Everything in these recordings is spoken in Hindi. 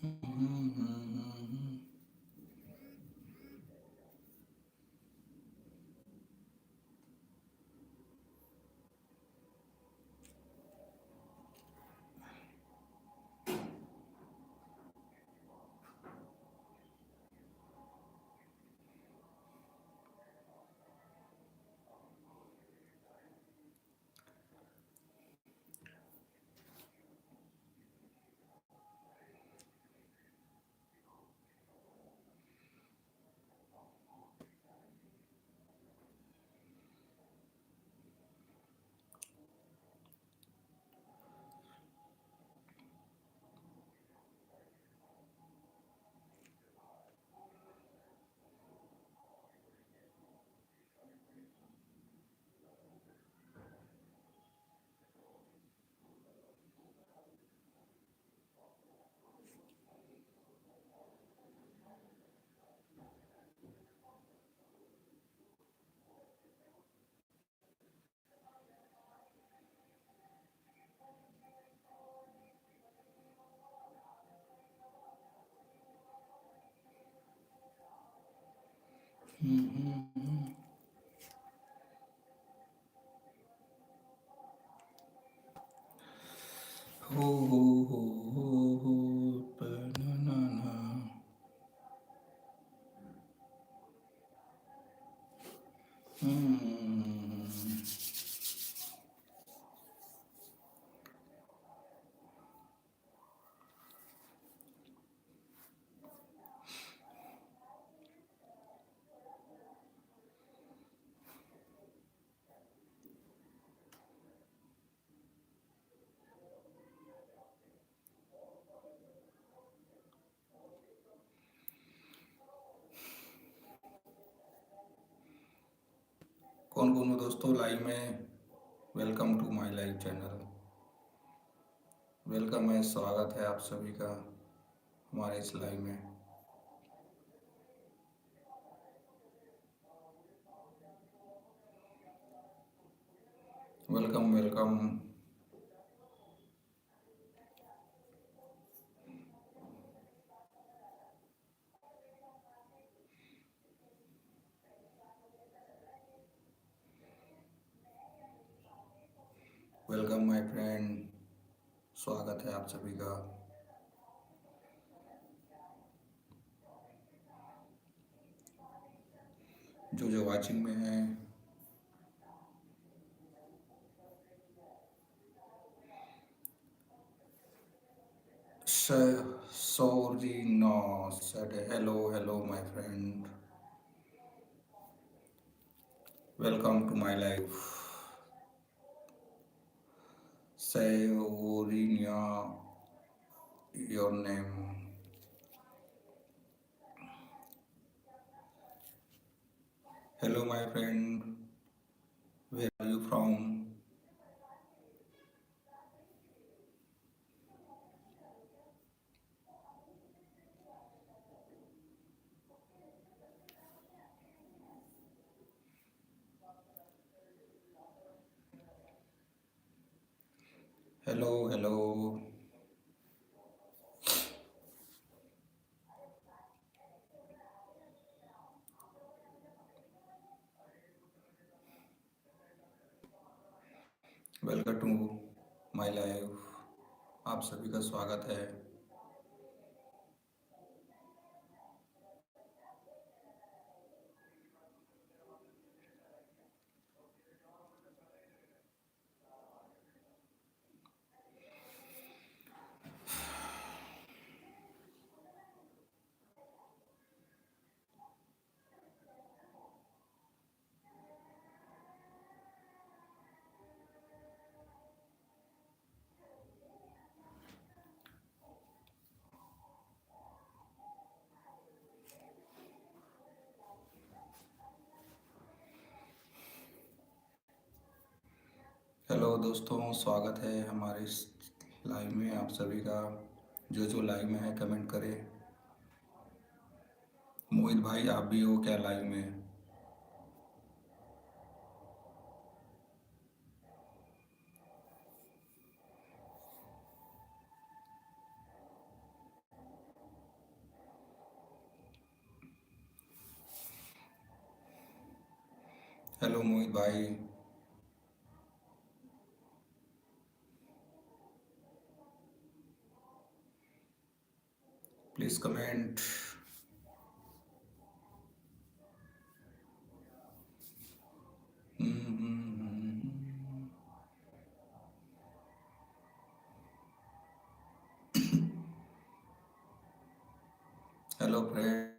हो हो हो हो हो banana. कौन कौन हो दोस्तों लाइव में? Welcome to my live channel. Welcome है, स्वागत है आप सभी का हमारे इस लाइव में। Welcome welcome. Welcome my friend, स्वागत है आप सभी का। जो वाचिंग में है, sorry no said hello my friend, welcome to my life. Say Orinia your name. Hello my friend, where are you from? Hello. Welcome to my life, आप सभी का स्वागत है। हेलो दोस्तों, स्वागत है हमारे इस लाइव में आप सभी का। जो लाइव में है कमेंट करें। मोहित भाई, आप भी हो क्या लाइव में? हेलो मोहित भाई, please comment. Hello friend,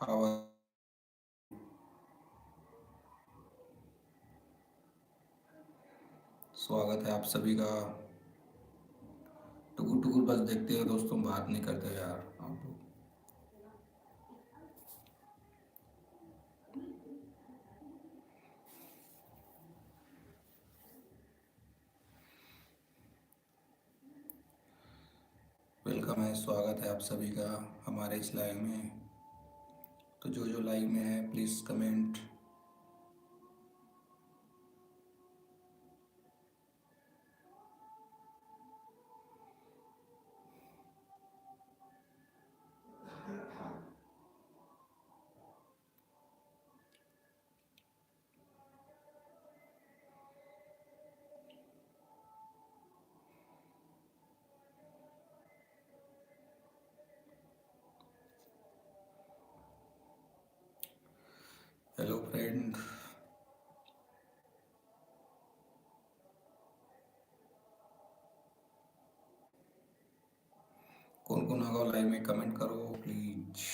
how. स्वागत है आप सभी का। टुकुर टुकुर बस देखते हो दोस्तों, बात नहीं करते यार आप लोग। वेलकम है, स्वागत है आप सभी का हमारे इस लाइव में। तो जो लाइव में है प्लीज़ कमेंट। हेलो फ्रेंड, कौन कौन होगा लाइव में कमेंट करो प्लीज।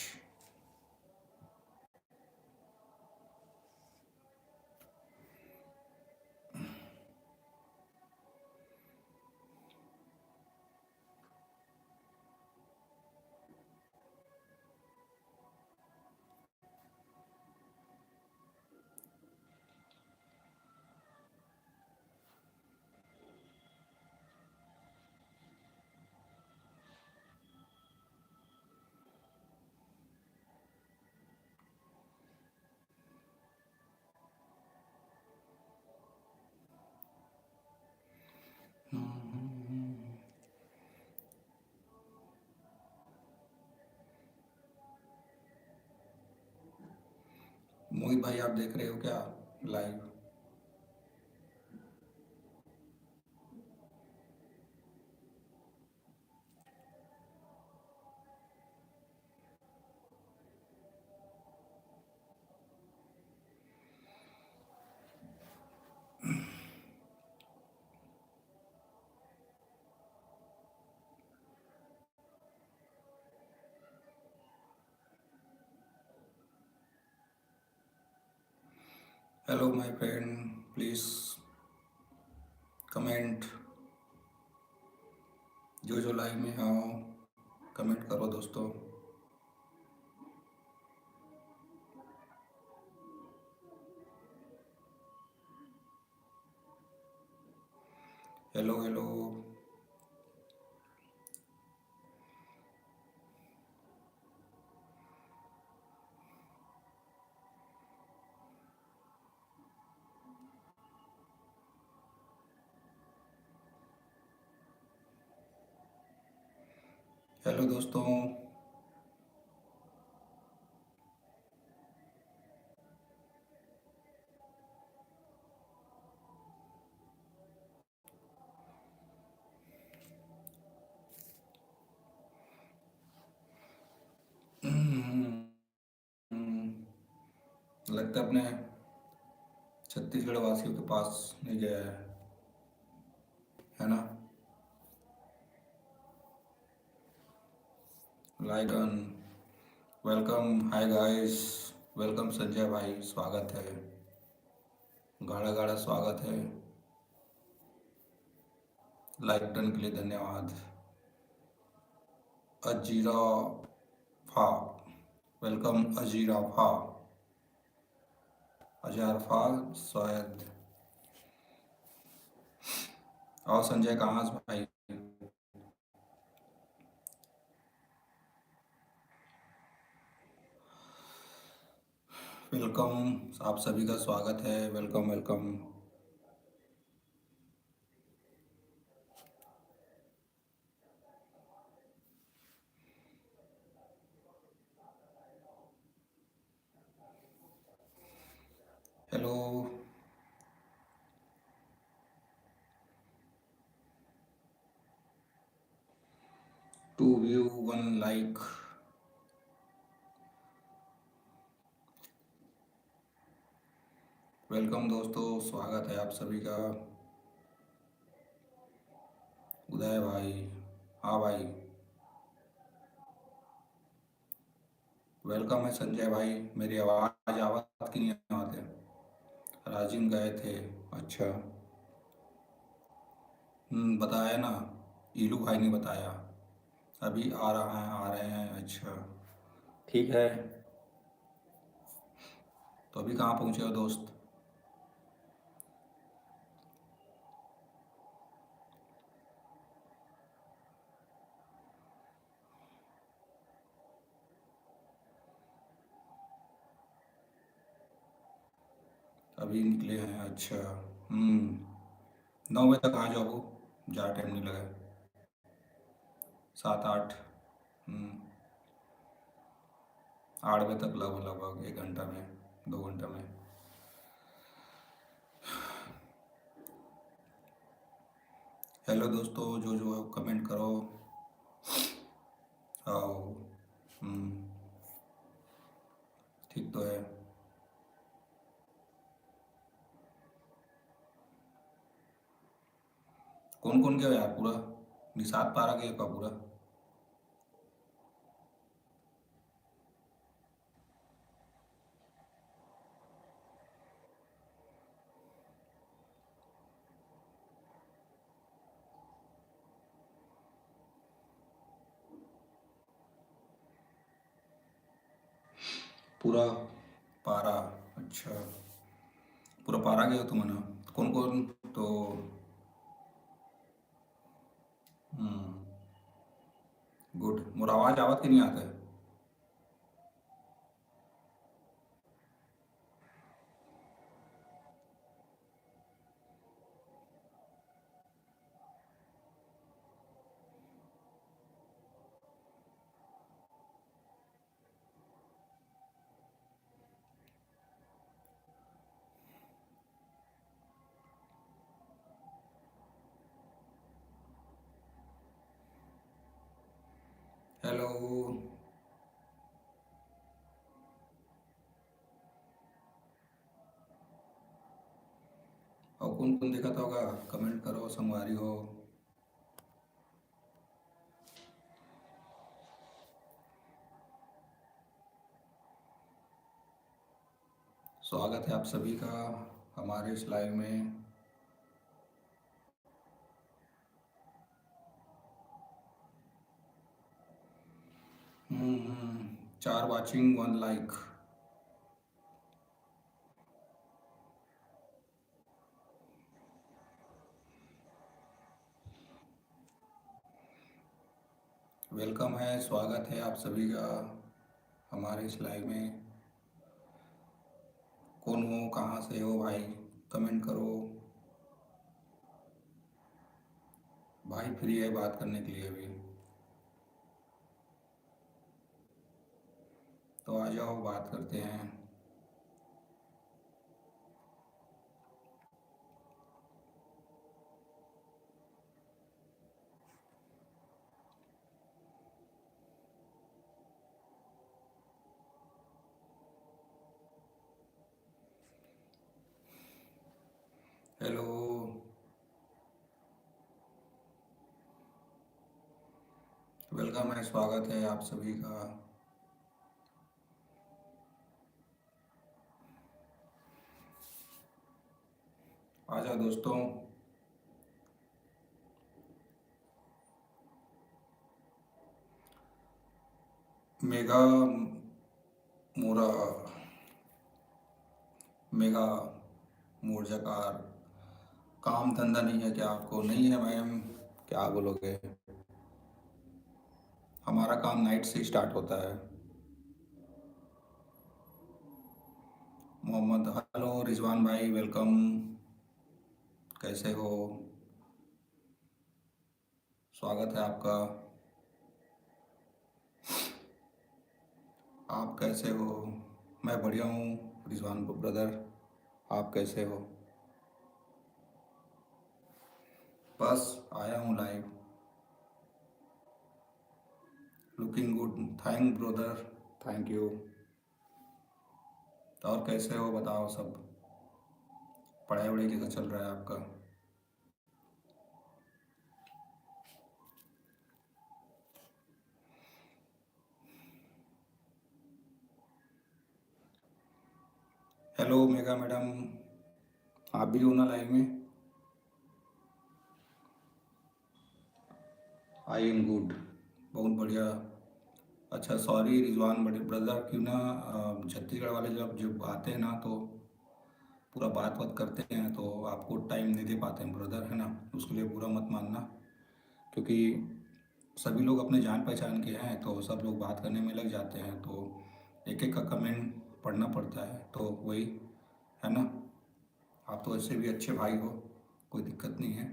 मोहित भाई आप देख रहे हो क्या live? Hello my friend, please comment. जो लाइव में हो कमेंट करो दोस्तों। Hello hello. हेलो दोस्तों। लगता है अपने छत्तीसगढ़ वासियों के पास नहीं गया है ना? Like done. Welcome, hi guys. Welcome Sanjay भाई, स्वागत है। गाढ़ा गाढ़ा स्वागत है। लाइक डन के लिए धन्यवाद। अजीराफा, वेलकम अजीराफा। अजारफा शायद। और संजय कहाँ से भाई? वेलकम, आप सभी का स्वागत है। Welcome welcome. Hello. 2 view 1 like. Welcome दोस्तों, स्वागत है आप सभी का। उदय भाई, हाँ भाई। वेलकम है संजय भाई। मेरी आवाज़ आवाज़ की नहीं आते। राजिम गए थे। अच्छा। बताया ना। ईलू भाई ने बताया। अभी आ रहा है, आ रहे हैं। अच्छा, ठीक है। तो अभी कहाँ पहुँचे हो दोस्त? अभी निकले हैं, अच्छा। 9 बजे तक आ जाओ, ज़्यादा टाइम नहीं लगा। 7 8। 8 बजे तक लगभग लगभग 1 घंटा में, 2 घंटा में। हेलो दोस्तों, जो जो कमेंट करो। आओ। हम्म, ठीक तो है। कौन कौन गया यार पूरा? निषाद पारा गया का पूरा? पूरा पारा? अच्छा, पूरा पारा गया तुमने? कौन कौन? तो गुड। मोर आवाज आवत कि नहीं आता है? हेलो। और कौन कौन देखा था होगा? कमेंट करो, संगवारी हो। स्वागत है आप सभी का हमारे इस लाइव में। 4 वाचिंग 1 लाइक। वेलकम है, स्वागत है आप सभी का हमारे इस लाइव में। कौन हो, कहाँ से हो भाई? कमेंट करो। भाई फ्री है बात करने के लिए अभी, तो आ जाओ, बात करते हैं। हेलो। वेलकम है, स्वागत है आप सभी का। आ जाओ दोस्तों। मेगा मोरा, मेगा मोर्जाकार। काम धंधा नहीं है क्या आपको? नहीं है मैम, क्या बोलोगे? हमारा काम नाइट से स्टार्ट होता है। मोहम्मद, हेलो रिजवान भाई, वेलकम। कैसे हो? स्वागत है आपका। आप कैसे हो? मैं बढ़िया हूँ रिजवान ब्रदर। आप कैसे हो? बस आया हूँ live. Looking good. Thank brother. Thank you. और कैसे हो बताओ सब? पढ़ाई वढ़ाई कैसा चल रहा है आपका? हेलो मेगा मैडम, आप भी हो ना लाइव में? I am good. बहुत बढ़िया। अच्छा सॉरी रिजवान बड़े ब्रदर, क्यों ना छत्तीसगढ़ वाले जब जब आते हैं ना तो पूरा बात बात करते हैं तो आपको टाइम नहीं दे पाते हैं ब्रदर, है ना? उसके लिए बुरा मत मानना, क्योंकि सभी लोग अपने जान पहचान के हैं तो सब लोग बात करने में लग जाते हैं तो एक एक का कमेंट पढ़ना पड़ता है, तो वही है ना। आप तो ऐसे भी अच्छे भाई हो, कोई दिक्कत नहीं है।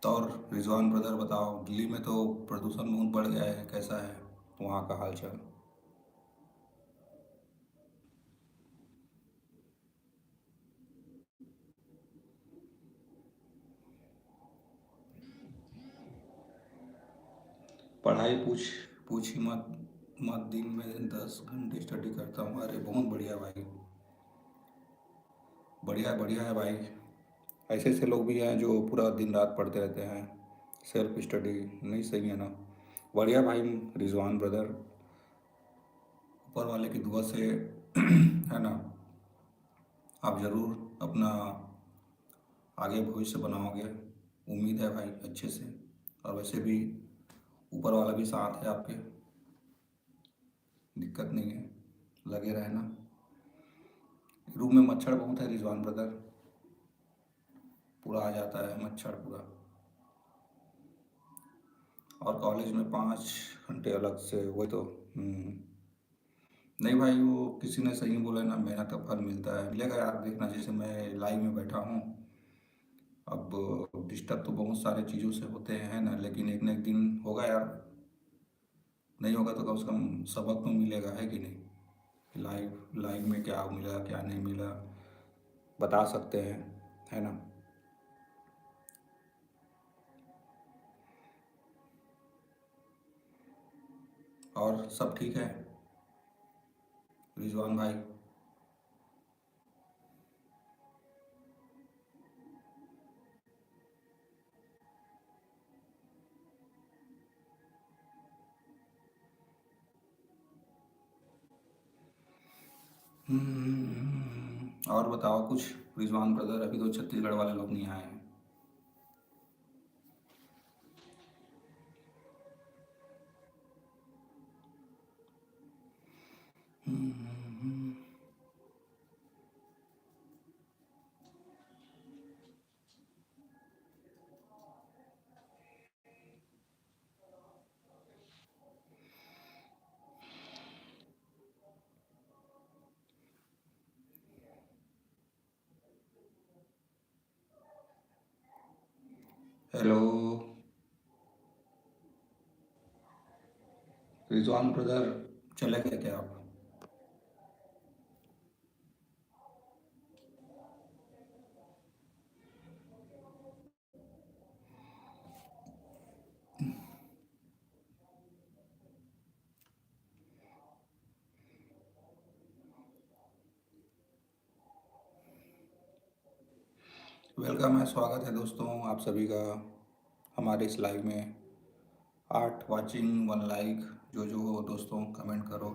तो और रिजवान ब्रदर बताओ, दिल्ली में तो प्रदूषण बहुत बढ़ गया है, कैसा है वहाँ का हाल चाल? पढ़ाई पूछ ही मत। मत दिन में 10 घंटे स्टडी करता हूँ। अरे बहुत बढ़िया भाई। बढ़िया बढ़िया है भाई। ऐसे ऐसे लोग भी हैं जो पूरा दिन रात पढ़ते रहते हैं। सेल्फ स्टडी नहीं सही है ना। बढ़िया भाई। रिजवान ब्रदर, ऊपर वाले की दुआ से है ना, आप ज़रूर अपना आगे भविष्य बनाओगे। उम्मीद है भाई अच्छे से। और वैसे भी ऊपर वाला भी साथ है आपके, दिक्कत नहीं है, लगे रहना। रूम में मच्छर बहुत है रिजवान ब्रदर, पूरा आ जाता है मच्छर पूरा। और कॉलेज में 5 घंटे अलग से, वही तो। नहीं भाई, वो किसी ने सही बोला ना, मेहनत का फल मिलता है, मिलेगा यार, देखना। जैसे मैं लाइव में बैठा हूँ, अब डिस्टर्ब तो बहुत सारे चीज़ों से होते हैं ना, लेकिन एक न एक दिन होगा यार। नहीं होगा तो कम से कम सबक तो मिलेगा, है कि नहीं? लाइव लाइव में क्या मिला क्या नहीं मिला बता सकते हैं, है ना? और सब ठीक है रिजवान भाई? और बताओ कुछ रिजवान ब्रदर, अभी तो छत्तीसगढ़ वाले लोग नहीं आए हैं। हेलो रिजवान ब्रदर, चले गए क्या आप? वेलकम है, स्वागत है दोस्तों आप सभी का हमारे इस लाइव में। 8 वॉचिंग 1 लाइक, जो हो दोस्तों कमेंट करो।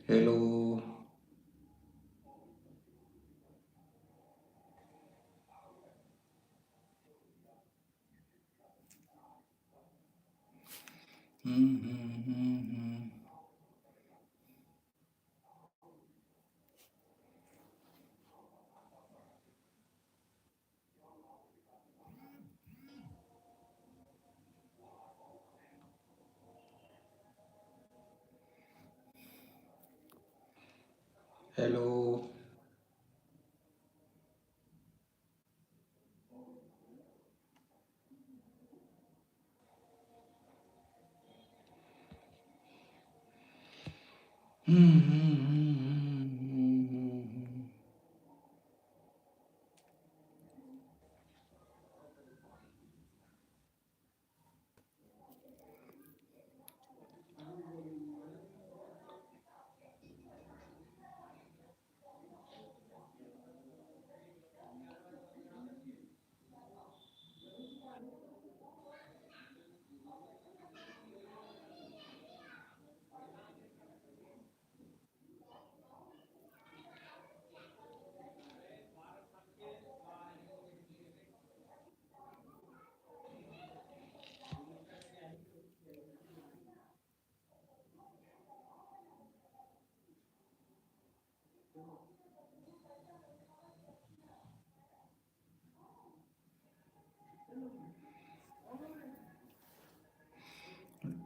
Hello. Hello.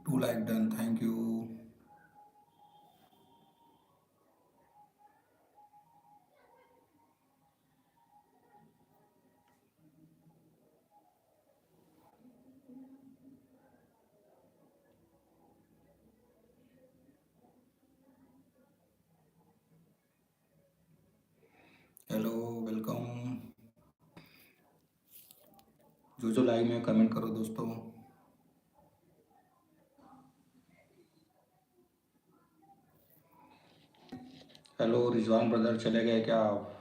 To like done, thank you. Hello, welcome. जो लाइव में कमेंट करो दोस्तों। हेलो रिजवान ब्रदर, चले गए क्या आप?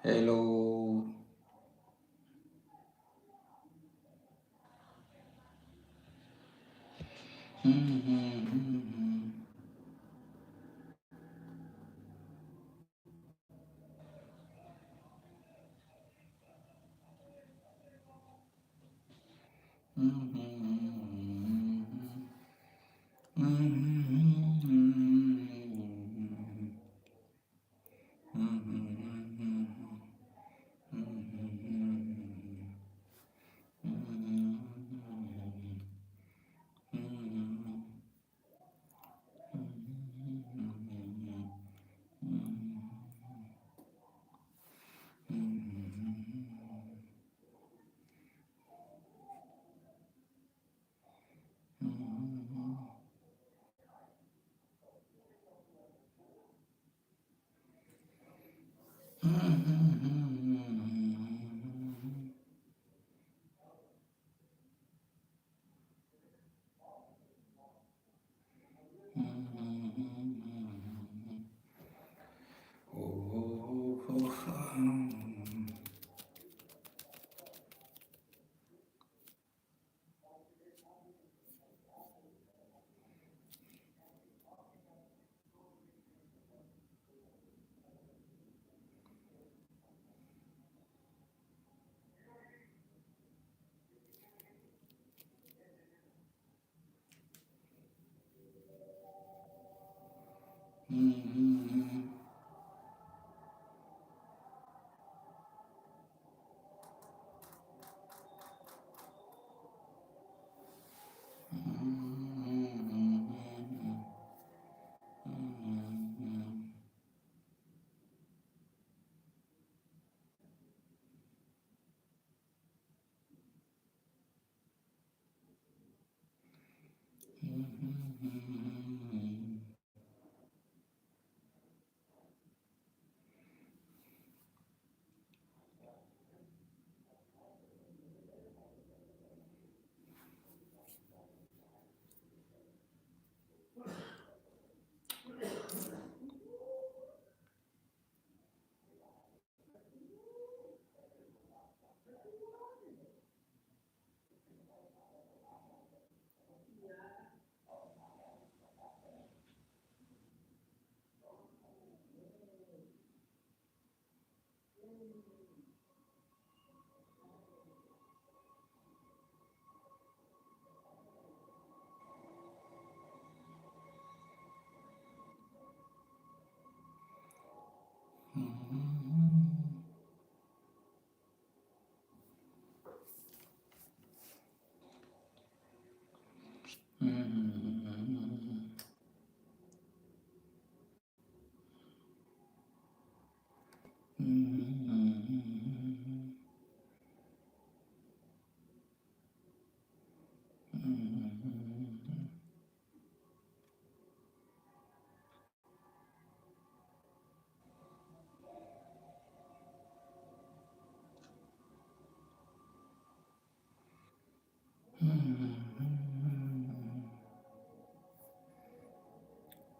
हेलो।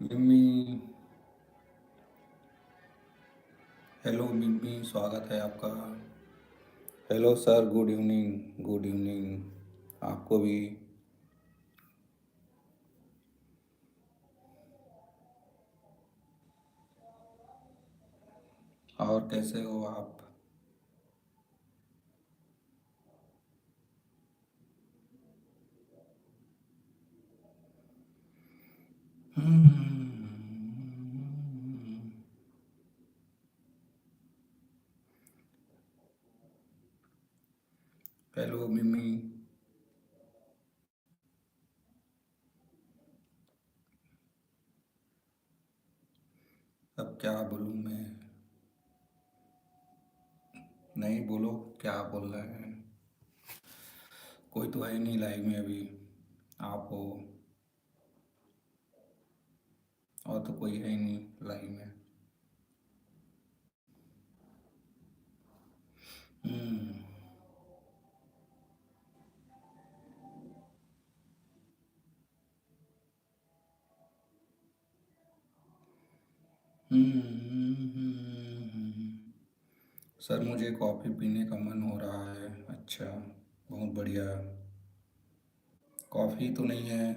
मिम्मी, हेलो मिम्मी, स्वागत है आपका। Hello sir, good evening, good evening आपको भी। और कैसे हो आप? हेलो मिम्मी। अब क्या बोलूँ मैं? नहीं, बोलो, क्या बोल रहे हैं? कोई तो है नहीं लाइव में अभी। आप हो, और तो कोई है ही नहीं लाइव में। हम्म। सर, मुझे कॉफ़ी पीने का मन हो रहा है। अच्छा, बहुत बढ़िया। कॉफ़ी तो नहीं है?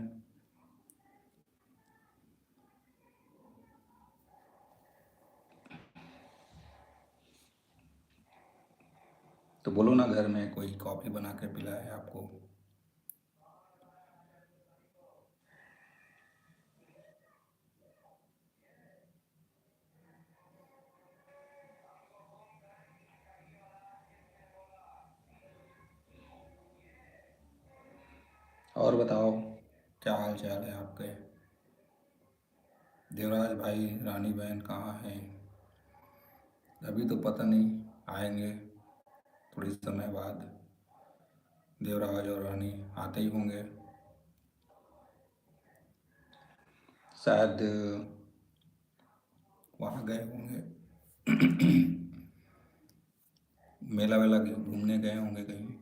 तो बोलो ना, घर में कोई कॉफ़ी बना के पिलाए आपको। और बताओ, क्या हाल चाल है आपके? देवराज भाई, रानी बहन कहाँ हैं? अभी तो पता नहीं, आएंगे थोड़ी समय बाद। देवराज और रानी आते ही होंगे शायद, वहाँ गए होंगे। मेला वेला घूमने गए होंगे कहीं,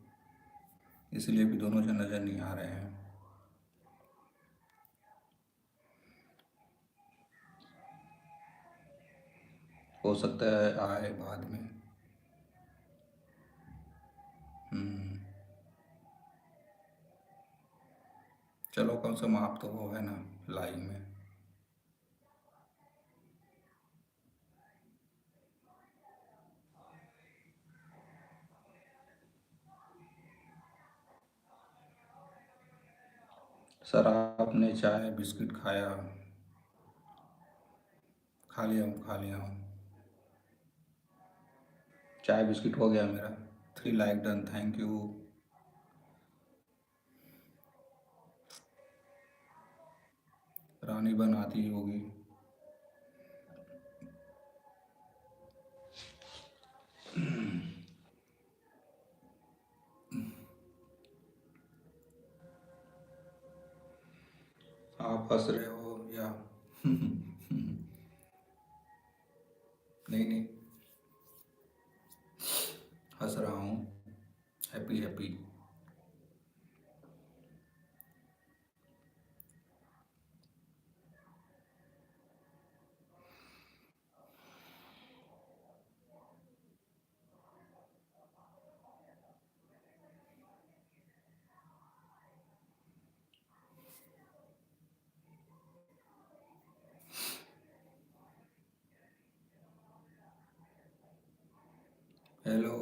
इसलिए भी दोनों जन नज़र नहीं आ रहे हैं। हो सकता है आए बाद में। हम्म। चलो, कम से कम आप तो वो है ना लाइव में। सर, आपने चाय बिस्किट खाया? खा लिया हूँ, खा लिया हूँ। चाय बिस्किट हो गया मेरा। 3 लाइक डन, थैंक यू। रानी बन आती ही होगी। आप हंस रहे हो या? नहीं नहीं, हंस रहा हूँ। Happy happy. हेलो।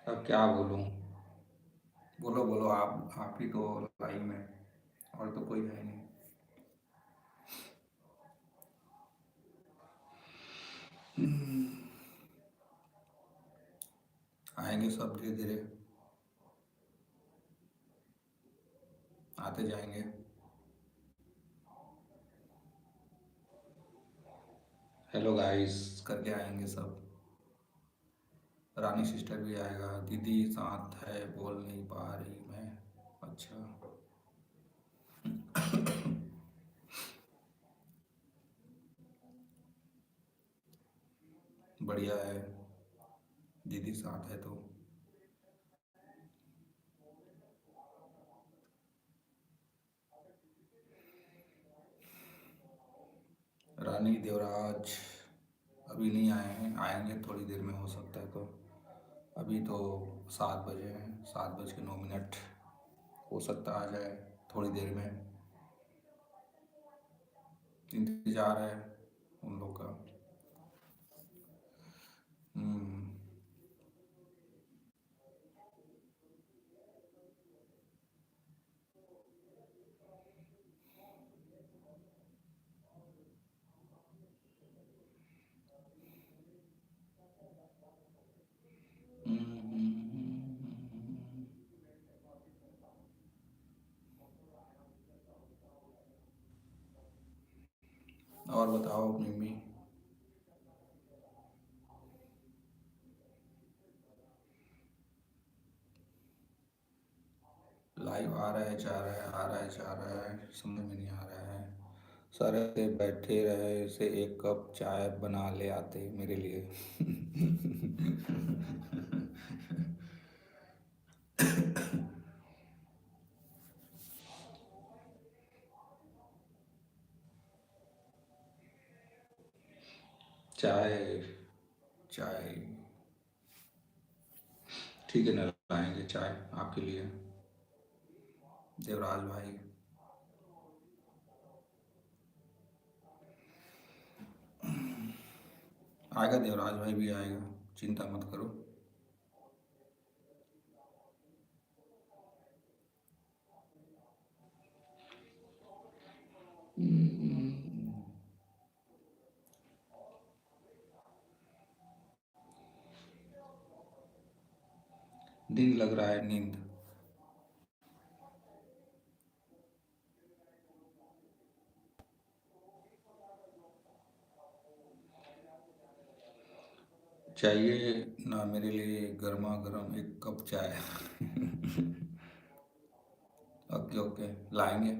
अब क्या बोलूँ? बोलो बोलो, आप ही तो लाइव में, और तो कोई है नहीं। आएंगे सब धीरे धीरे, आते जाएंगे। हेलो गाइस करके आएंगे सब। रानी सिस्टर भी आएगा, दीदी साथ है बोल नहीं पा रही मैं। अच्छा। बढ़िया है, दीदी साथ है तो। रानी देवराज अभी नहीं आए हैं, आएंगे थोड़ी देर में हो सकता है तो। अभी तो 7 बजे हैं, 7:09। हो सकता आ जाए थोड़ी देर में, इंतज़ार है उन लोग का। हम्म। और बताओ मिम्मी। लाइव आ रहा है जा रहा है, आ रहा है जा रहा है, समझ में नहीं आ रहा है। सर से बैठे रहे से एक कप चाय बना ले आते मेरे लिए। चाय, चाय ठीक है ना, लाएंगे चाय आपके लिए। देवराज भाई आएगा, देवराज भाई भी आएगा, चिंता मत करो। दिन लग रहा है, नींद। चाहिए ना मेरे लिए गर्मा गर्म एक कप चाय। ओके ओके, लाएंगे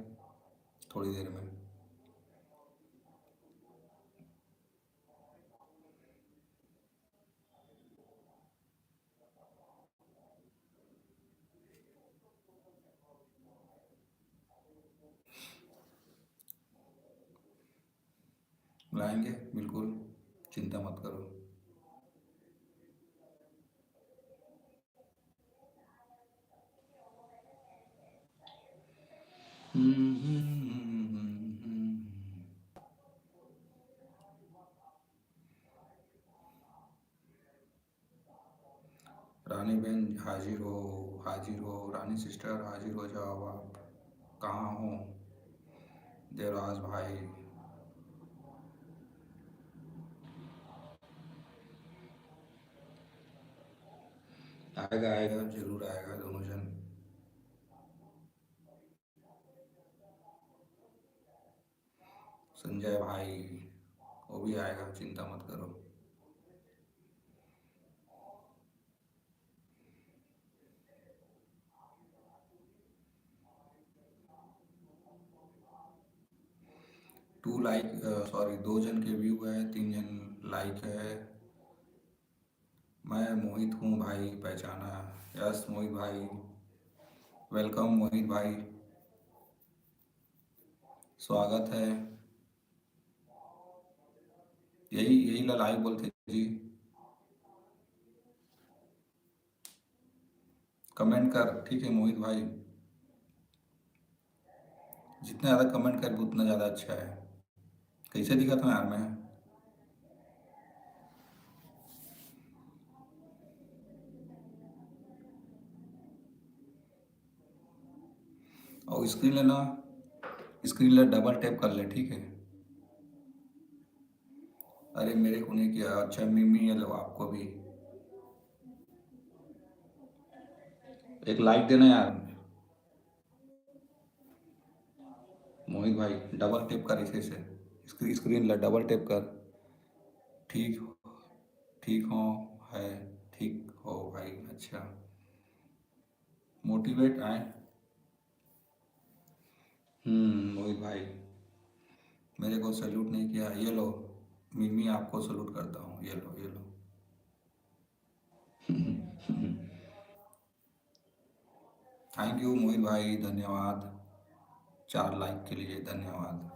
थोड़ी देर में। लाएंगे बिल्कुल, चिंता मत करो। रानी बहन हाजिर हो, हाजिर हो, रानी सिस्टर हाजिर हो जाओ आप। कहाँ हो देवराज भाई? आएगा आएगा जरूर आएगा, दोनों जन। संजय भाई वो भी आएगा, चिंता मत करो। 2 लाइक, सॉरी 2 जन के व्यू है, 3 जन लाइक है। मैं मोहित हूँ भाई, पहचाना? यस मोहित भाई, वेलकम मोहित भाई, स्वागत है। यही यही लाइव बोलते जी। कमेंट कर, ठीक है मोहित भाई, जितना ज़्यादा कमेंट कर उतना ज़्यादा अच्छा है। कैसे दिखा था यार मैं? और स्क्रीन लेना, स्क्रीन ले डबल टैप कर ले, ठीक है। अरे मेरे को नहीं किया, अच्छा मिमी ये लो आपको भी। एक लाइक देना यार। मोहित भाई डबल टेप कर इसे से स्क्रीन ला डबल टेप कर। ठीक ठीक हो है। ठीक हो भाई अच्छा। मोटिवेट आए। मोहित भाई मेरे को सैल्यूट नहीं किया, ये लो। मिमी आपको सैल्यूट करता हूँ, ये लो ये लो। थैंक यू मोहित भाई, धन्यवाद। 4 लाइक के लिए धन्यवाद।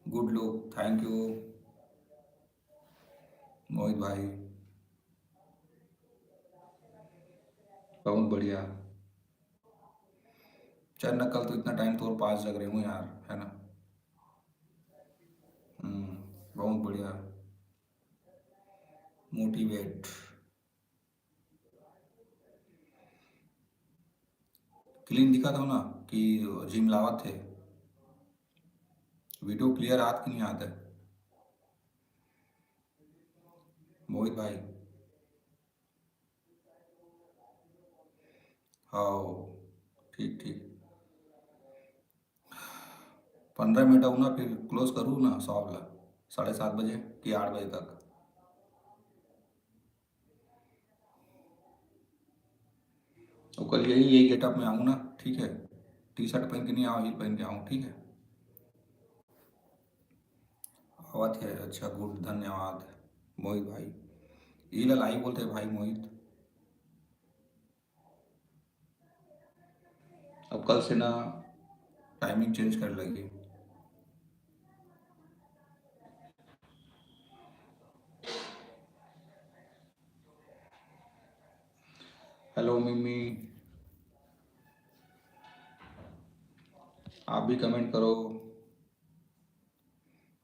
गुड लुक, थैंक यू मोहित भाई। बहुत बढ़िया। चल न, कल तो इतना टाइम तो और पास जग रहे हूँ यार, है ना। हम्म, बहुत बढ़िया। मोटिवेट। क्लीन दिखा था ना कि जिम लावत थे। वीडियो क्लियर आत कि नहीं आते मोहित भाई। हाँ, ठीक ठीक। 15 मिनट आऊँ ना, फिर क्लोज करूँ ना शॉप ला। 7:30 बजे कि 8 बजे तक। तो कल यही गेटअप में आऊँ ना, ठीक है। टी शर्ट पहन के नहीं आऊँ, हील पहन के आऊँ, ठीक है। आवत है, अच्छा गुड, धन्यवाद मोहित भाई। हील लाई बोलते हैं भाई मोहित। अब कल से ना टाइमिंग चेंज कर लगी। हेलो मिमी, आप भी कमेंट करो।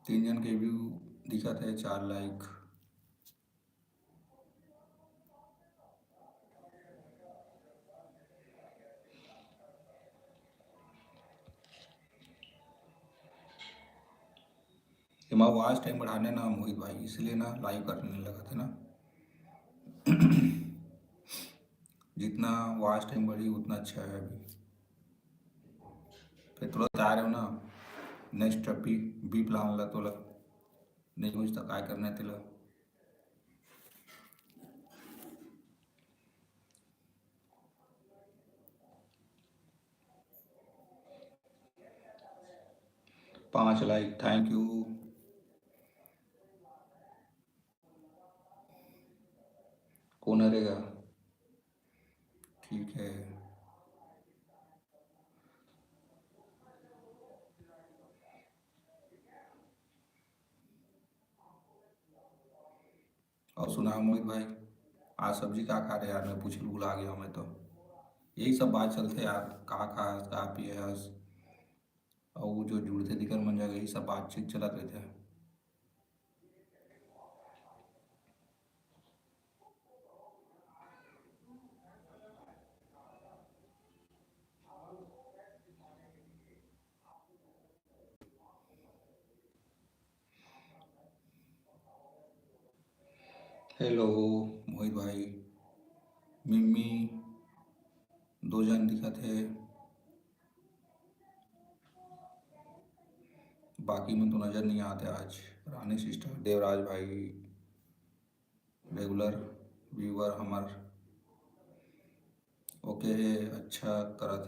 3 जन के व्यू दिखा थे, 4 लाइक। मैं वॉच टाइम बढ़ाने ना मोहित भाई, इसलिए ना लाइव करने लगा था ना। जितना वॉच टाइम बढ़ी उतना अच्छा है अभी। फिर तुरंत आ रहे हो ना, नेक्स्ट बी प्लान ला तुला नहीं मुझता काय करणे तिला। 5 लाइक, थैंक यू। कौन हरेगा? ठीक है। और सुना मोहित भाई, आज सब्जी का खा रहे यार, मैं पूछ भुला गया मैं तो। यही सब बात चलते यार, कहाँ खा कहाँ पिए हस। और वो जो जुड़ते दिखर मन जाएगा, यही सब बातचीत चलत रहते हैं। हेलो मोहित भाई। मिम्मी 2 जन दिखा थे। बाकी में तो नज़र नहीं आते आज। रानी सिस्टर, देवराज भाई, रेगुलर व्यूअर हमार। ओके, अच्छा करत।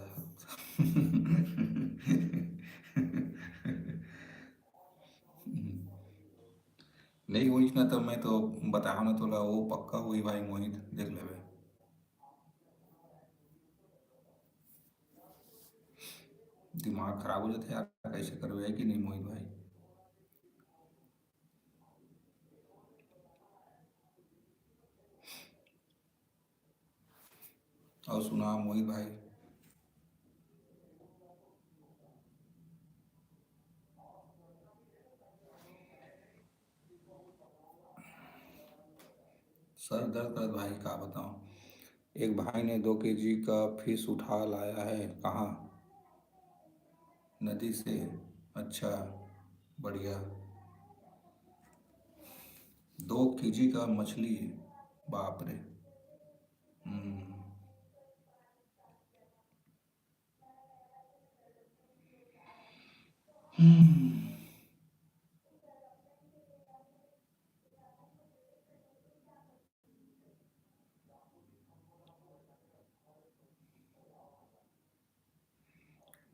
नहीं हुई ना तो मैं तो बताया ना, तो वो पक्का हुई भाई मोहित, देख लेवे। दिमाग खराब हो जाते यार, कैसे करवे है कि नहीं मोहित भाई। और सुना मोहित भाई। सर दर्द करत भाई, का बताऊं। एक भाई ने 2 केजी का फिश उठा लाया है। कहाँ? नदी से। अच्छा, बढ़िया। 2 केजी का मछली, बाप रे। हम्म। हम्म।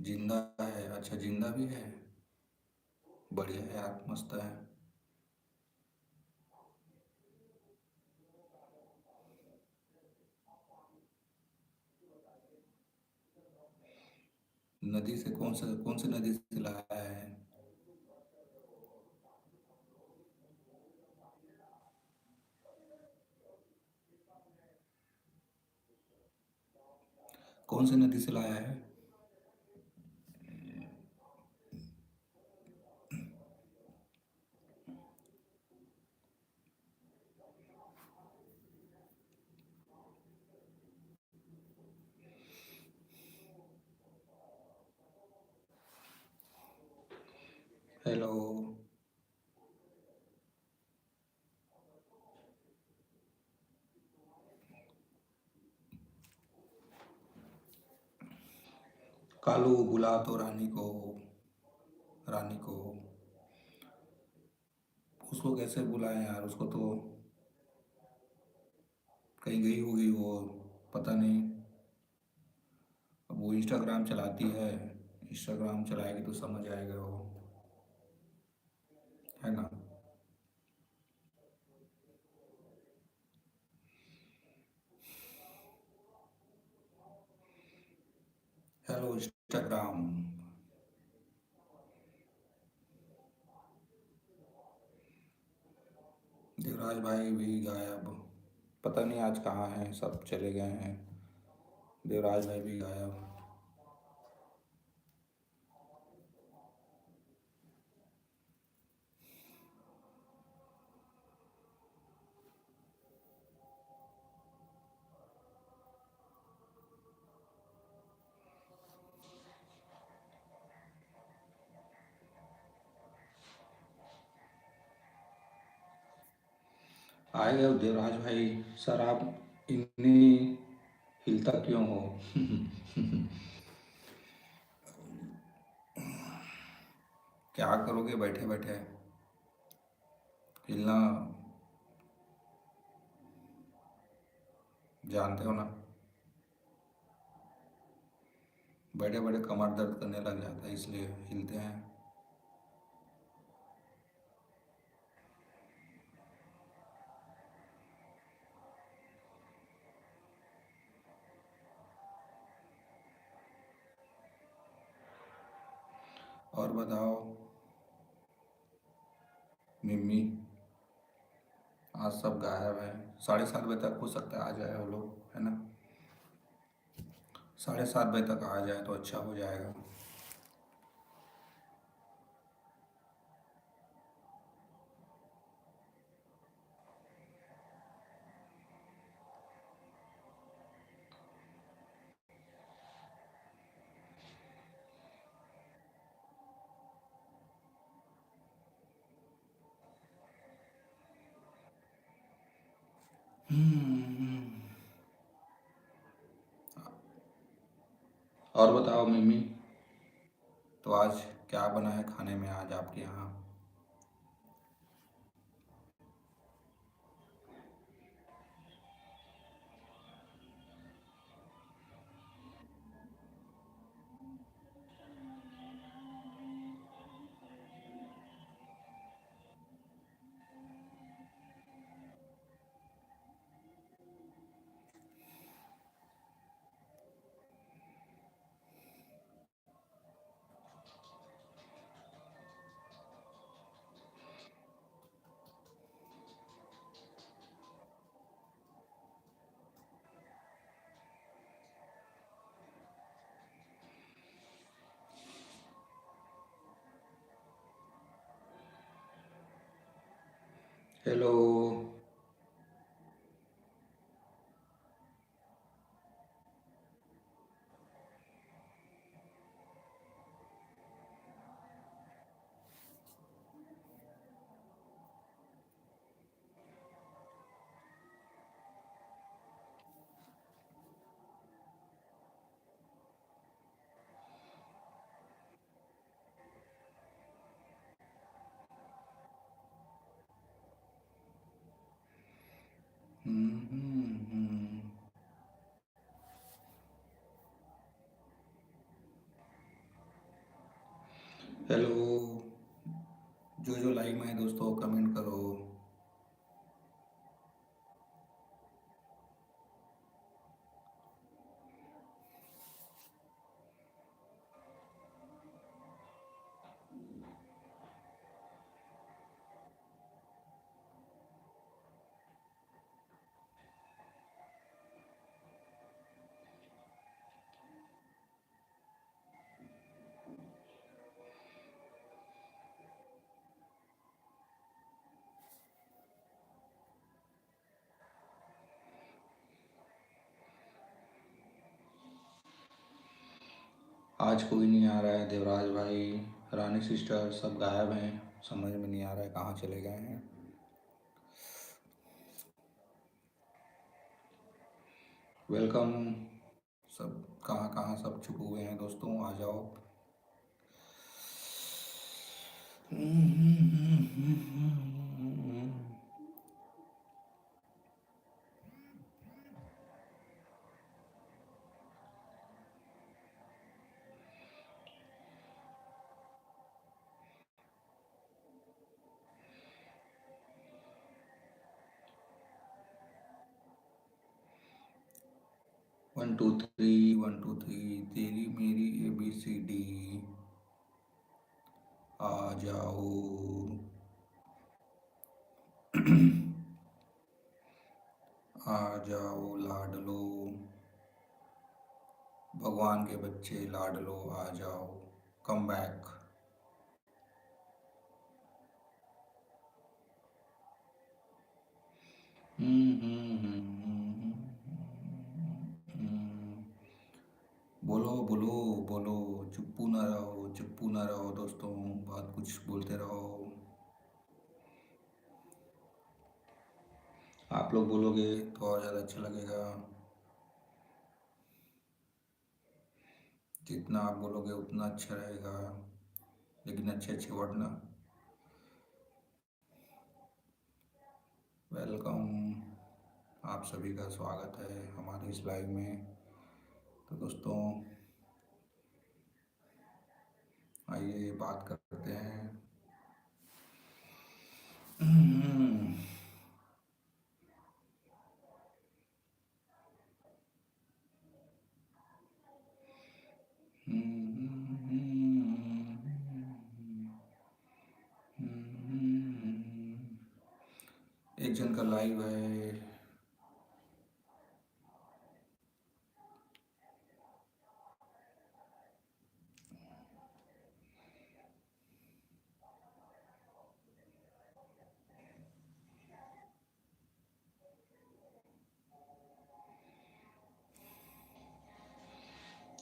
जिंदा है, अच्छा जिंदा भी है। बढ़िया है यार, मस्त है। नदी से कौन से नदी से लाया है? कौन सी नदी से लाया है? हेलो। कालू बुला तो रानी को। रानी को। उसको कैसे बुलाएं यार, उसको तो कहीं गई होगी वो, पता नहीं। अब वो इंस्टाग्राम चलाती है, इंस्टाग्राम चलाएगी तो समझ आएगा वो, है ना। Hello Instagram. देवराज भाई भी गायब, पता नहीं आज कहाँ हैं, सब चले गए हैं। देवराज भाई भी गायब। आएगा देवराज भाई। सर आप इतनी हिलता क्यों हो? क्या करोगे बैठे बैठे? हिलना जानते हो ना। बैठे बैठे कमर दर्द करने लग जाता है, इसलिए हिलते हैं। और बताओ मिम्मी। आज सब गायब है। 7:30 बजे तक हो सकता है आ जाए वो लोग, है ना। 7:30 बजे तक आ जाए तो अच्छा हो जाएगा। और बताओ मिम्मी, तो आज क्या बना है खाने में आज आपके यहाँ? हेलो। हेलो, जो जो लाइव में है दोस्तों कमेंट करो। आज कोई नहीं आ रहा है, देवराज भाई, रानी सिस्टर सब गायब हैं। समझ में नहीं आ रहा है कहाँ चले गए हैं। वेलकम। सब कहाँ कहाँ सब छुपे हुए हैं दोस्तों, आ जाओ। 1 2 3 1 2 3 तेरी मेरी ABCD। आ जाओ। आ जाओ लाडलो, भगवान के बच्चे लाडलो, आ जाओ। Come back. बोलो बोलो बोलो, चुप्पू ना रहो, चुप्पू ना रहो दोस्तों, बात कुछ बोलते रहो। आप लोग बोलोगे तो और ज़्यादा अच्छा लगेगा। जितना आप बोलोगे उतना अच्छा रहेगा, लेकिन अच्छे अच्छे वर्ड ना। वेलकम, आप सभी का स्वागत है हमारे इस लाइव में। तो दोस्तों आइए बात करते हैं। एक जन का लाइव है।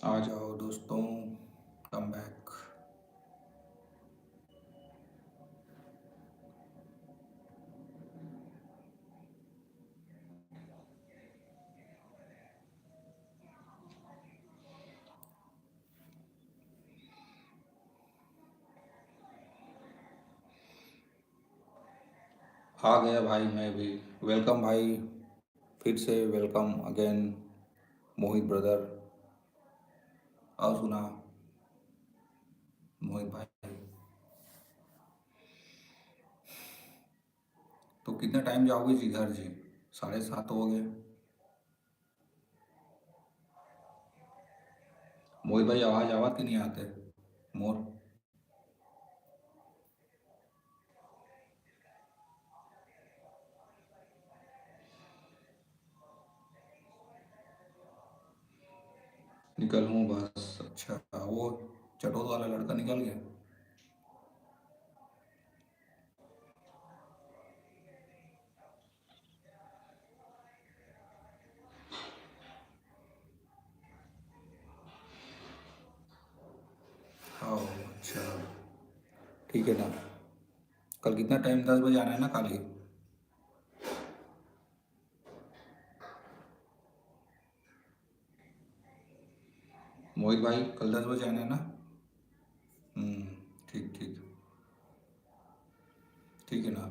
आ जाओ दोस्तों, कम बैक। आ गया भाई मैं भी। वेलकम भाई, फिर से वेलकम अगेन मोहित ब्रदर। और सुना मोहित भाई, तो कितने टाइम जाओगे जी घर जी? 7:30 हो गए। मोहित भाई आवाज़ आवाज़ क्यों नहीं आते? मोर निकल हूँ बस। अच्छा, वो चटोल वाला लड़का निकल गया। हाँ अच्छा, ठीक है ना। कल कितना टाइम, 10 बजे आना है ना खाली? मोहित भाई कल 10 बजे आना है ना? हम्म, ठीक ठीक। ठीक है ना।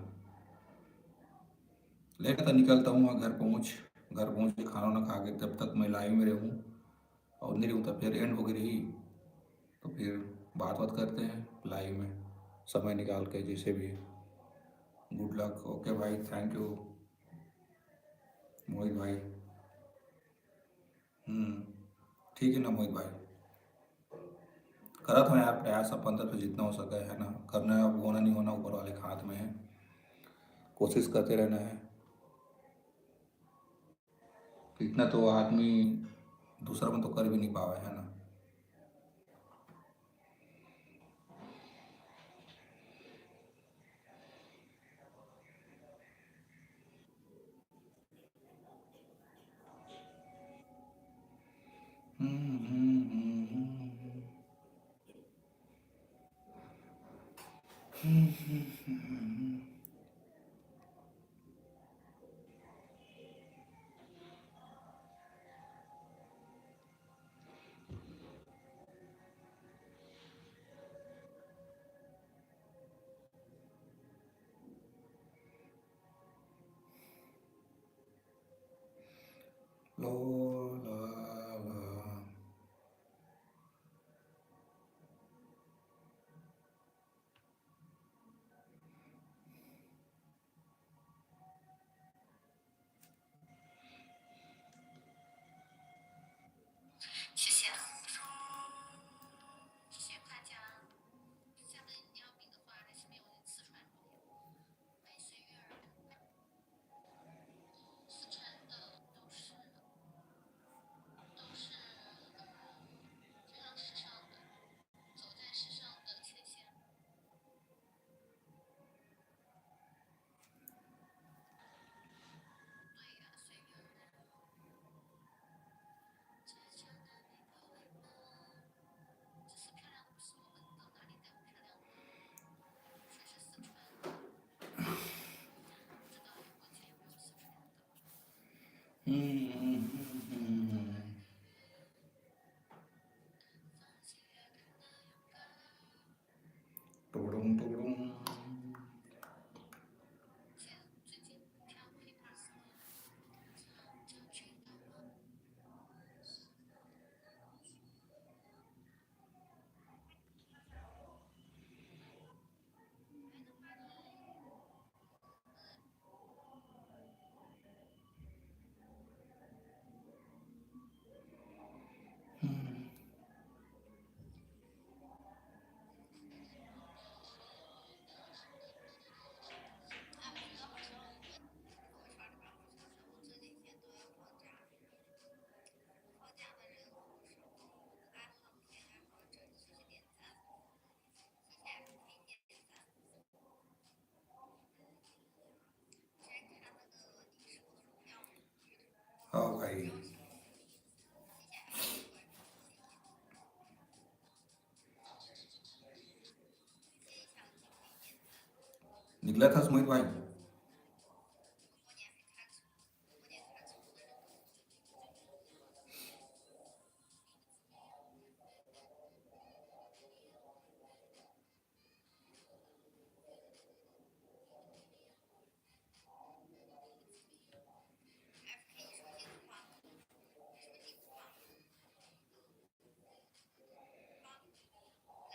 लेट तो निकलता हूँ, घर पहुँच के खाना वाना खा के तब तक मैं लाइव में रहूँ, और नहीं रहूँ तब फिर एंड हो गई रही, तो फिर बात बात करते हैं। लाइव में समय निकाल के, जैसे भी। Good luck. ओके भाई, थैंक यू मोहित भाई। हम्म, ठीक है ना मोहित भाई। करा था यार प्रयास अपन तरफ से जितना हो सके, है ना। करना है, अब होना नहीं होना ऊपर वाले के हाथ में है। कोशिश करते रहना है। इतना तो आदमी दूसरा में तो कर भी नहीं पावे, है ना। लो ला ला। टुडुम टुडुम। हाँ भाई। निकला था सुमित भाई।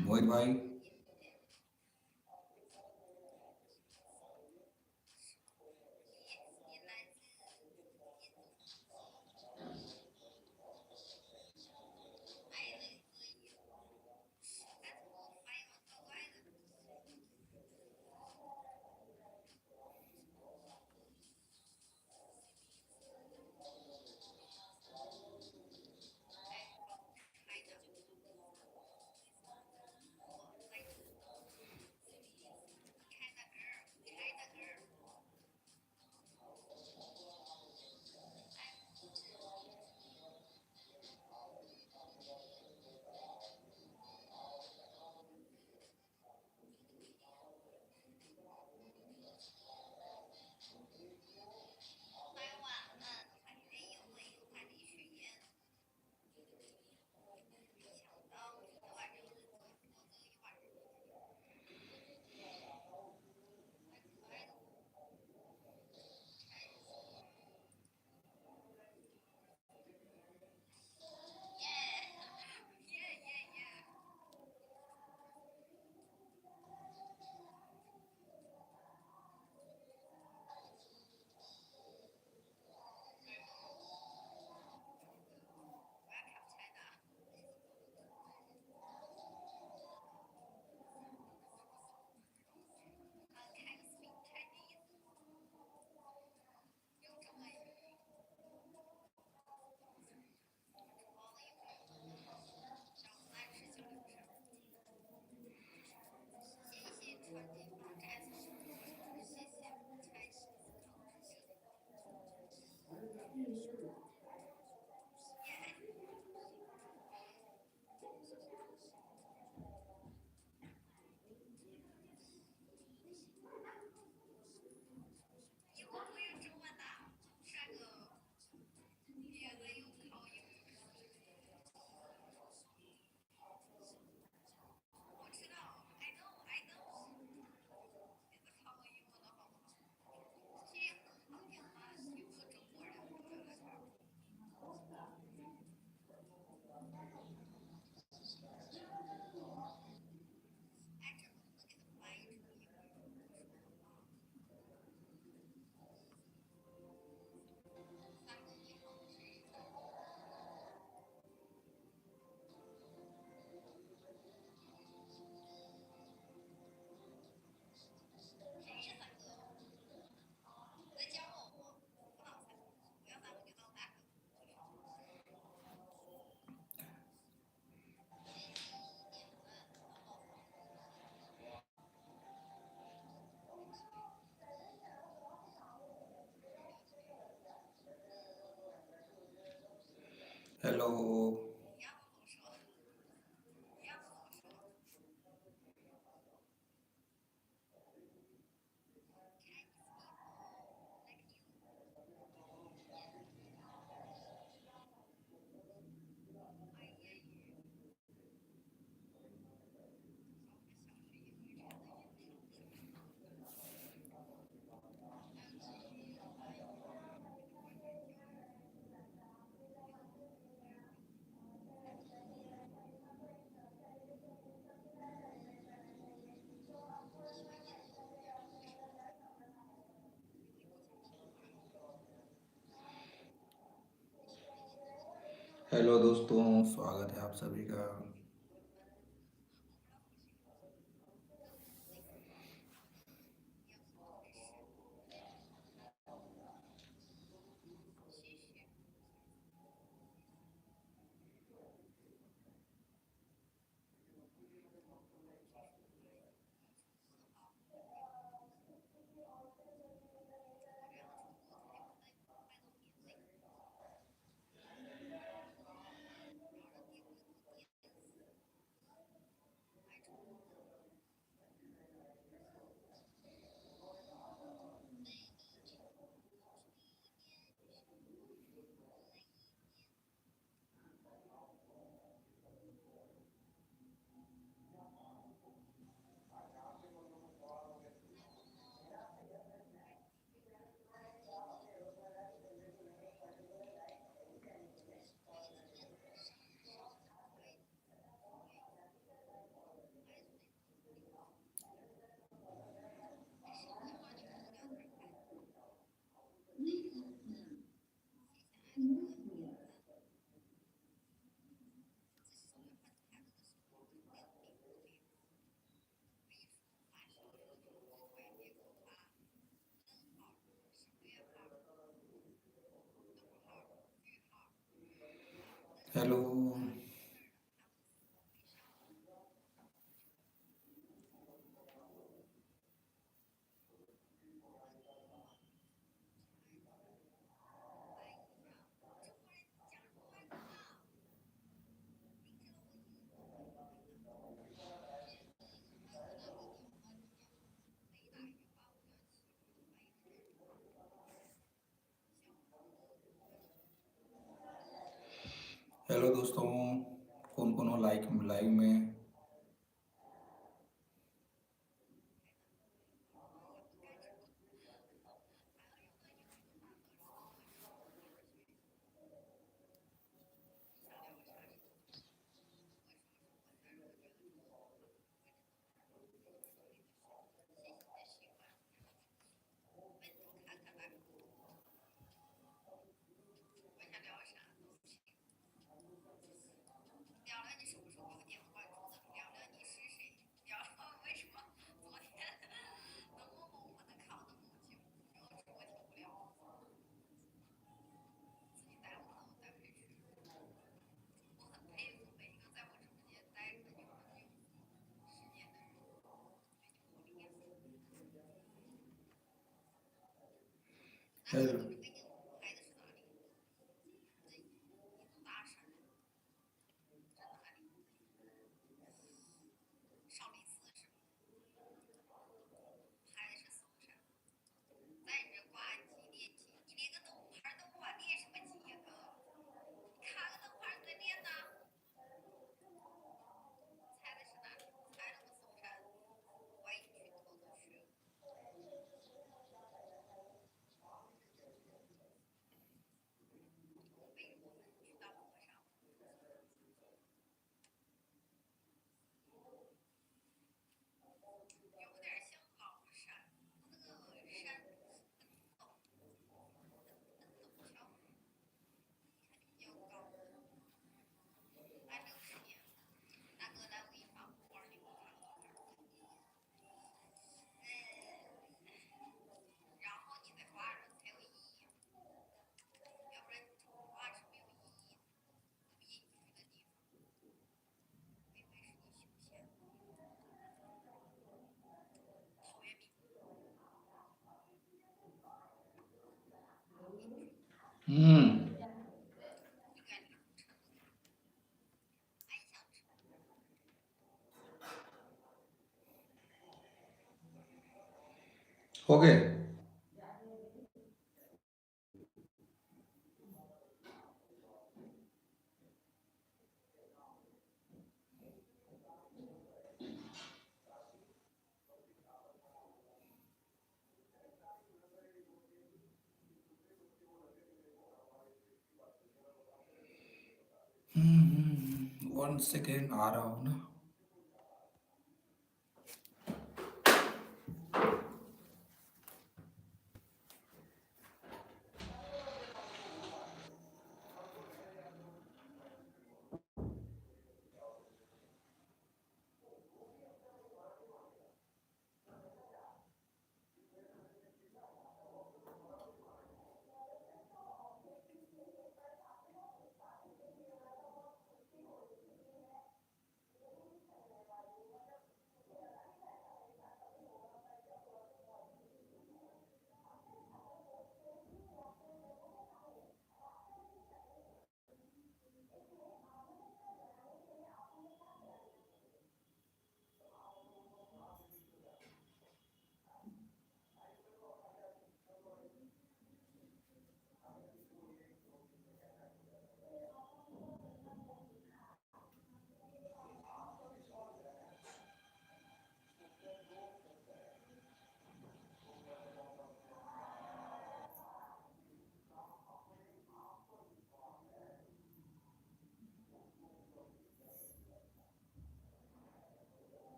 मोहित भाई। हेलो। हेलो दोस्तों, स्वागत है आप सभी का। हेलो। हेलो दोस्तों, कौन कौन हो लाइव में? हेलो। हम्म। हो गए। वन सेकेंड आ रहा हूँ ना।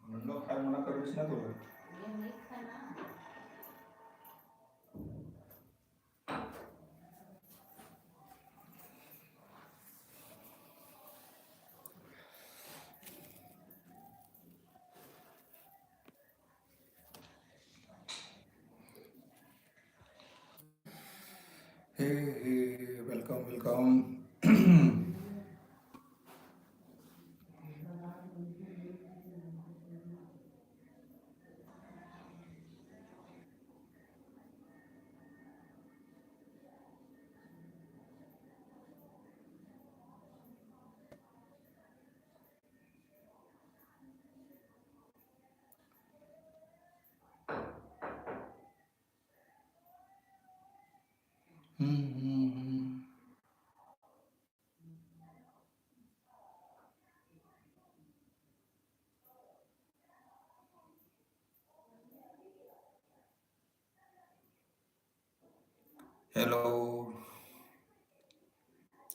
म्हणलं काय मना करूच ना तुला। हे हे वेलकम वेलकम। हेलो।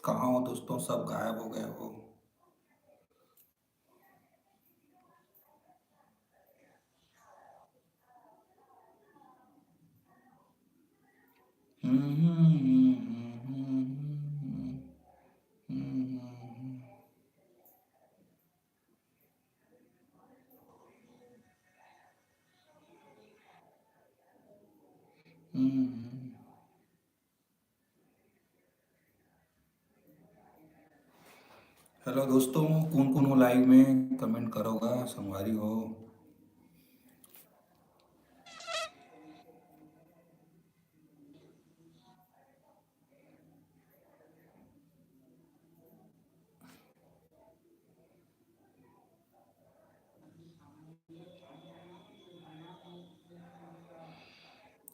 कहाँ हो दोस्तों, सब गायब हो गए हो। हेलो दोस्तों, कौन कौन हो लाइव में, कमेंट करोगा, संगवारी हो।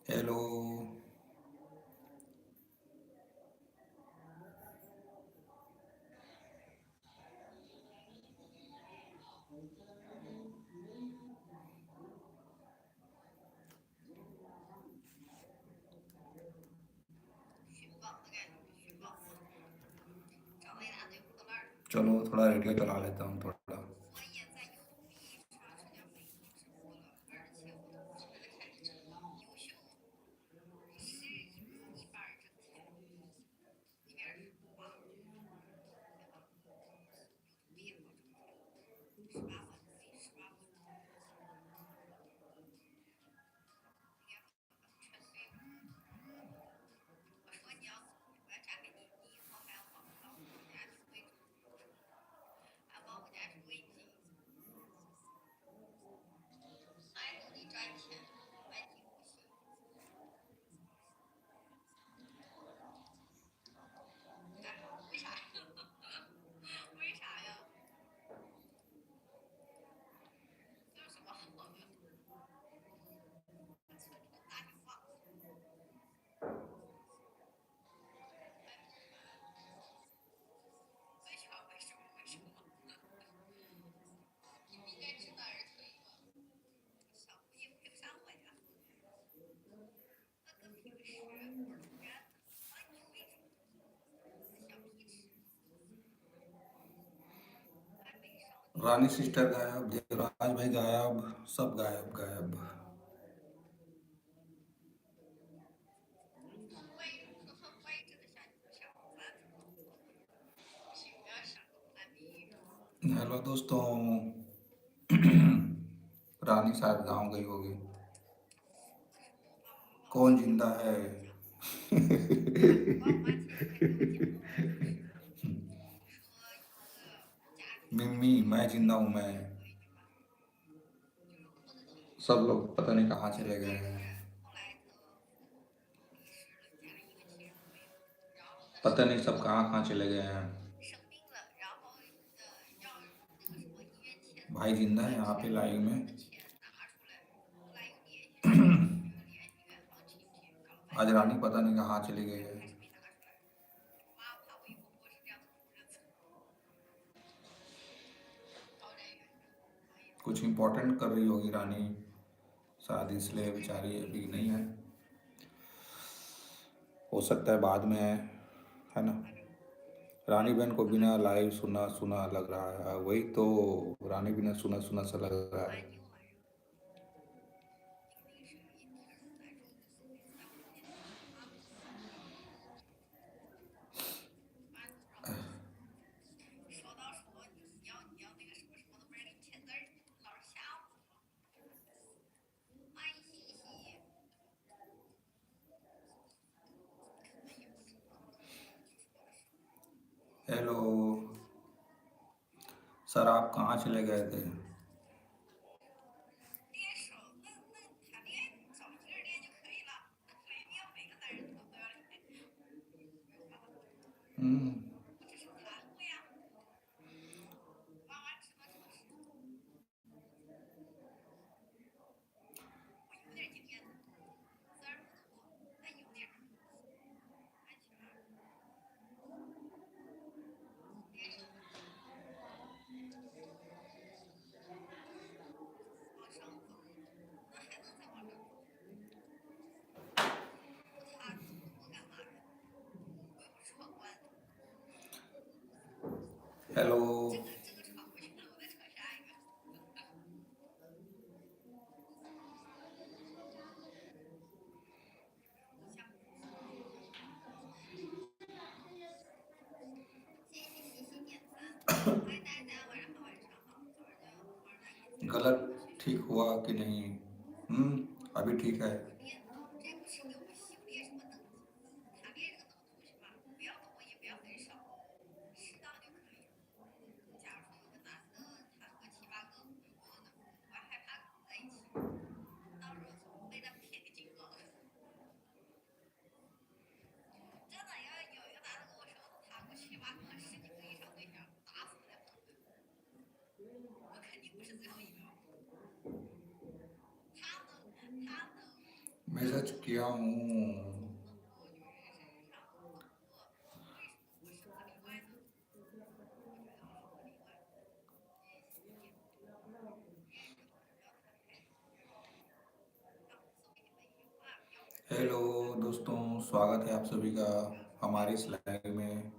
हेलो। चलो थोड़ा रेडियो चला लेता हूँ थोड़ा। रानी सिस्टर गायब, देवराज भाई गायब, सब गायब गायब। हेलो दोस्तों। रानी शायद गाँव गई होगी। कौन जिंदा है? मिम्मी, मैं जिंदा हूँ मैं। सब लोग पता नहीं कहाँ चले गए हैं। पता नहीं सब कहाँ कहाँ चले गए हैं। भाई जिंदा है यहाँ पे लाइव में। आज रानी पता नहीं कहाँ चली गई है। कुछ इम्पोर्टेंट कर रही होगी रानी, शायद इसलिए बेचारी अभी नहीं है। हो सकता है बाद में है ना। रानी बहन को बिना लाइव सुना सुना लग रहा है, वही तो। रानी बिना सुना सुना सा लग रहा है। हेलो सर, आप कहाँ चले गए थे? हम्म। हेलो। गलत ठीक हुआ कि नहीं? अभी ठीक है। मैसेज किया हूँ। हेलो दोस्तों, स्वागत है आप सभी का हमारे इस लाइव में।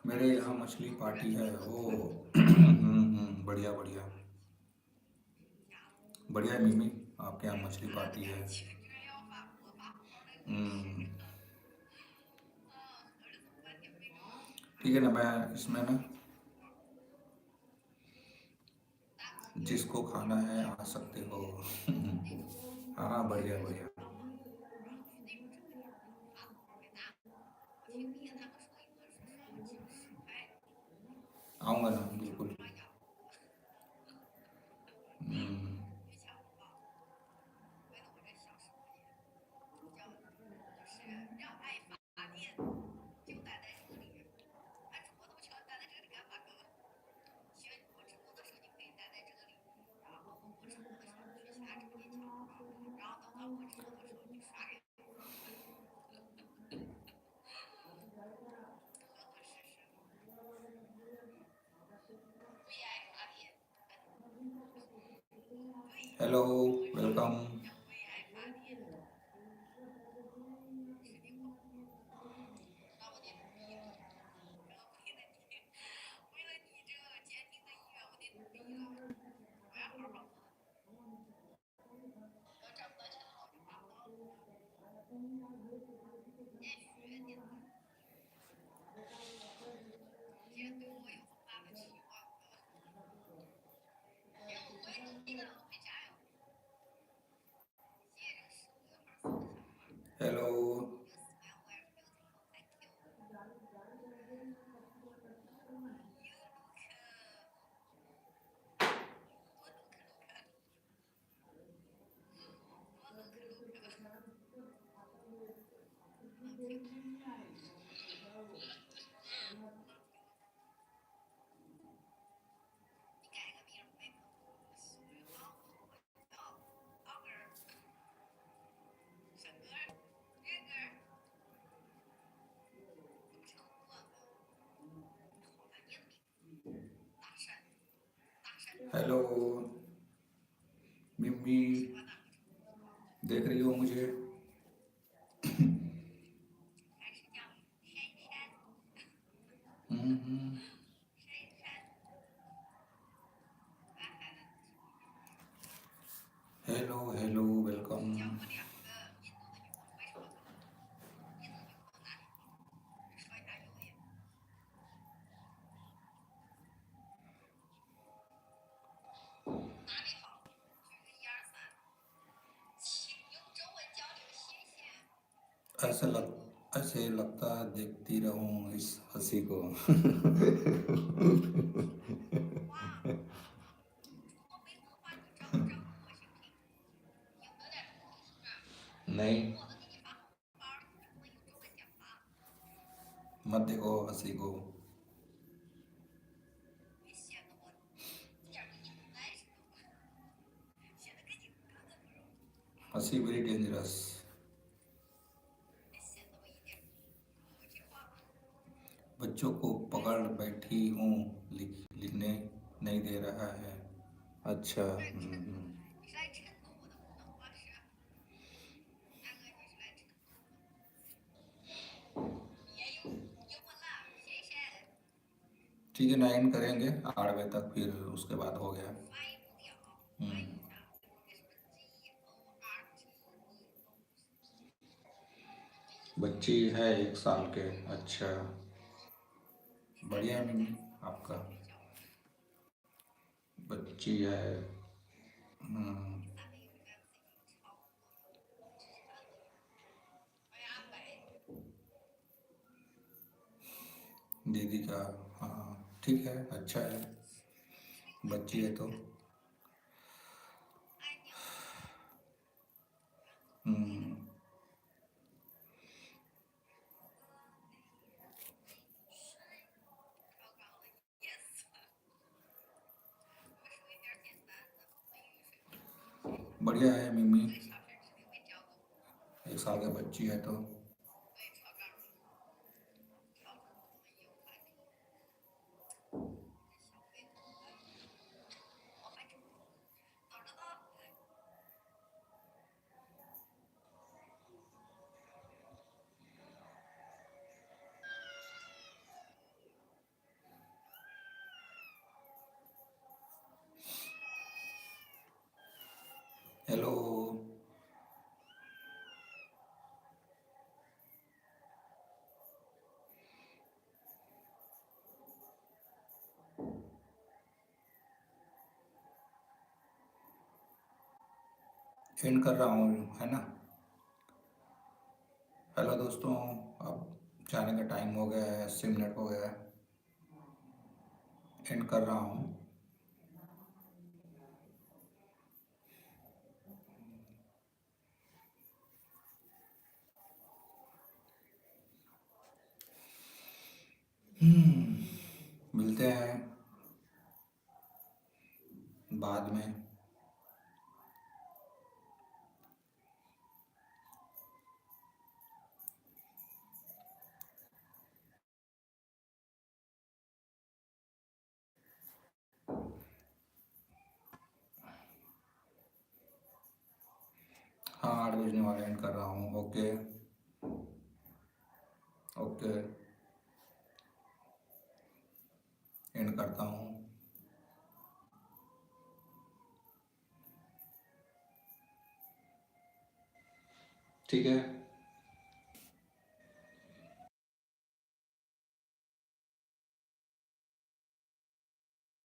मेरे यहाँ मछली पार्टी है ओ। बढ़िया बढ़िया। बढ़िया है मिमी, आपके यहाँ मछली पार्टी है। हम्म। ठीक है ना, मैं इसमें ना, जिसको खाना है आ सकते हो। हाँ बढ़िया बढ़िया। आऊँगा ना, बिल्कुल। Hmm, hello, welcome. Hello. Hello, मिम्मी, देख रही हो मुझे? हम्म। Hello, hello, welcome. ऐसे लगता है देखती रहूं इस हंसी को। नहीं, मत देखो हंसी को। हंसी वेरी डेंजरस। बच्चों को पकड़ बैठी हूँ, लिखने नहीं दे रहा है। अच्छा। ठीक है, 9 करेंगे 8 बजे तक, फिर उसके बाद हो गया। हम्म, बच्ची है 1 साल के। अच्छा, बढ़िया है मिमी आपका। बच्ची है। हम्म, दीदी का। हाँ, ठीक है, अच्छा है। बच्ची है तो। हम्म, बढ़िया है मिमी। 1 साल का बच्ची है तो। हेलो। एंड कर रहा हूँ, है ना? हेलो दोस्तों, अब जाने का टाइम हो गया है, 80 मिनट हो गया है। एंड कर रहा हूँ। मिलते हैं बाद में। हाँ, 8 बजने वाले, एंड कर रहा हूँ। ओके। ओके। एंड करता हूँ। ठीक है।